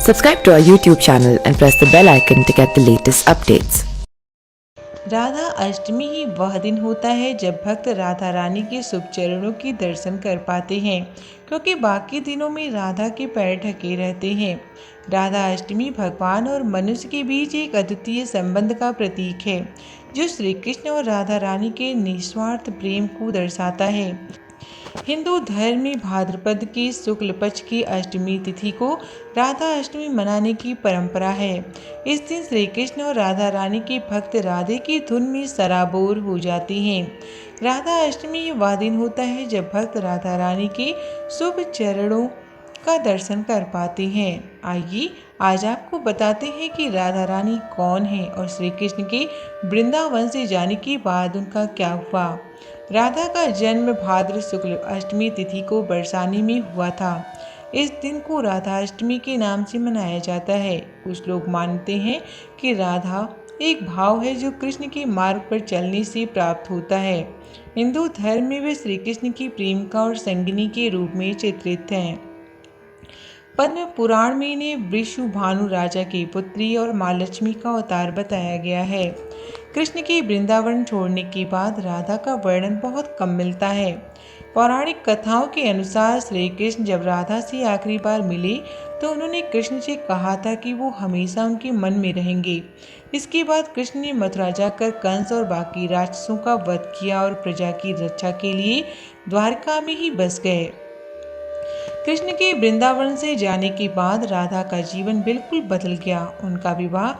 Subscribe to our YouTube channel and press the bell icon to get the latest updates. Radha Ashtami ही वह दिन होता है जब भक्त राधा रानी के शुभ चरणों की दर्शन कर पाते हैं, क्योंकि बाकी दिनों में राधा के पैर ढके रहते हैं। राधा अष्टमी भगवान और मनुष्य के बीच एक अद्वितीय संबंध का प्रतीक है, जो श्री कृष्ण और राधा रानी के निस्वार्थ प्रेम को दर्शाता है। हिंदू धर्म में भाद्रपद की शुक्ल पक्ष की अष्टमी तिथि को राधा अष्टमी मनाने की परंपरा है। इस दिन श्री कृष्ण और राधा रानी के भक्त राधे की धुन में सराबोर हो जाते हैं। राधा अष्टमी वह दिन होता है जब भक्त राधा रानी के शुभ चरणों का दर्शन कर पाते हैं। आइए आज आपको बताते हैं कि राधा रानी कौन है और श्री कृष्ण के वृंदावन से जाने के बाद उनका क्या हुआ। राधा का जन्म भाद्र शुक्ल अष्टमी तिथि को बरसाने में हुआ था। इस दिन को राधा अष्टमी के नाम से मनाया जाता है। कुछ लोग मानते हैं कि राधा एक भाव है जो कृष्ण के मार्ग पर चलने से प्राप्त होता है। हिंदू धर्म में वे श्री कृष्ण की प्रेमिका और संगिनी के रूप में चित्रित हैं। पद्म पुराण में इन्हें वृषभानु राजा की पुत्री और माँ लक्ष्मी का अवतार बताया गया है। कृष्ण के वृंदावन छोड़ने के बाद राधा का वर्णन बहुत कम मिलता है। पौराणिक कथाओं के अनुसार श्री कृष्ण जब राधा से आखिरी बार मिले तो उन्होंने कृष्ण से कहा था कि वो हमेशा उनके मन में रहेंगे। इसके बाद कृष्ण ने मथुरा जाकर कंस और बाकी राक्षसों का वध किया और प्रजा की रक्षा के लिए द्वारका में ही बस गए। कृष्ण के वृंदावन से जाने के बाद राधा का जीवन बिल्कुल बदल गया। उनका विवाह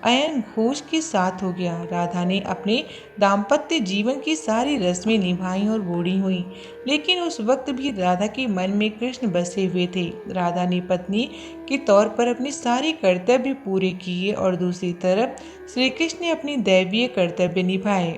अयन घोष के साथ हो गया। राधा ने अपने दाम्पत्य जीवन की सारी रस्में निभाई और बूढ़ी हुई, लेकिन उस वक्त भी राधा के मन में कृष्ण बसे हुए थे। राधा ने पत्नी के तौर पर अपने सारे कर्तव्य पूरे किए और दूसरी तरफ श्री कृष्ण ने अपने दैवीय कर्तव्य निभाए।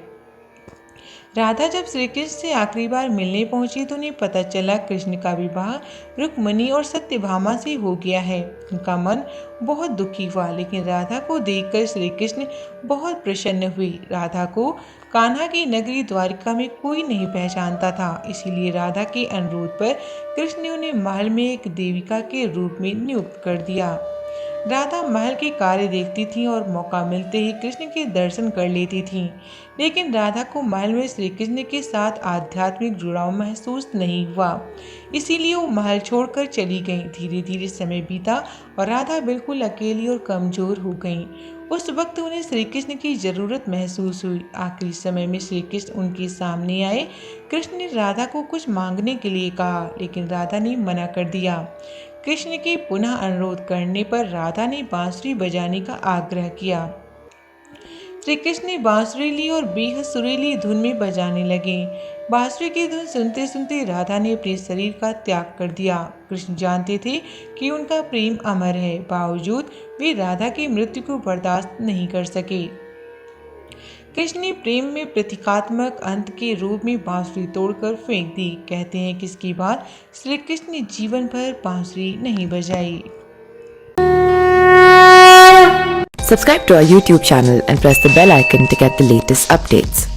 राधा जब श्री कृष्ण से आखिरी बार मिलने पहुंची तो उन्हें पता चला कृष्ण का विवाह रुक्मिणी और सत्यभामा से हो गया है। उनका मन बहुत दुखी हुआ, लेकिन राधा को देखकर श्री कृष्ण बहुत प्रसन्न हुए। राधा को कान्हा की नगरी द्वारिका में कोई नहीं पहचानता था, इसीलिए राधा के अनुरोध पर कृष्ण ने उन्हें महल में एक देविका के रूप में नियुक्त कर दिया। राधा महल के कार्य देखती थी और मौका मिलते ही कृष्ण के दर्शन कर लेती थी, लेकिन राधा को महल में श्री कृष्ण के साथ आध्यात्मिक जुड़ाव महसूस नहीं हुआ, इसीलिए वो महल छोड़कर चली गई। धीरे धीरे समय बीता और राधा बिल्कुल अकेली और कमजोर हो गई। उस वक्त उन्हें श्री कृष्ण की जरूरत महसूस हुई। आखिरी समय में श्री कृष्ण उनके सामने आए। कृष्ण ने राधा को कुछ मांगने के लिए कहा, लेकिन राधा ने मना कर दिया। कृष्ण के पुनः अनुरोध करने पर राधा ने बांसुरी बजाने का आग्रह किया। श्री कृष्ण ने बांसुरी ली और बेहद सुरीली धुन में बजाने लगे। बांसुरी की धुन सुनते सुनते राधा ने अपने शरीर का त्याग कर दिया। कृष्ण जानते थे कि उनका प्रेम अमर है, बावजूद वे राधा की मृत्यु को बर्दाश्त नहीं कर सके। कृष्ण ने प्रेम में प्रतीकात्मक अंत के रूप में बांसुरी तोड़कर फेंक दी। कहते हैं कि इसके बाद श्री कृष्ण ने जीवन भर बांसुरी नहीं बजाई। Subscribe to our YouTube channel and press the bell icon to get the latest updates.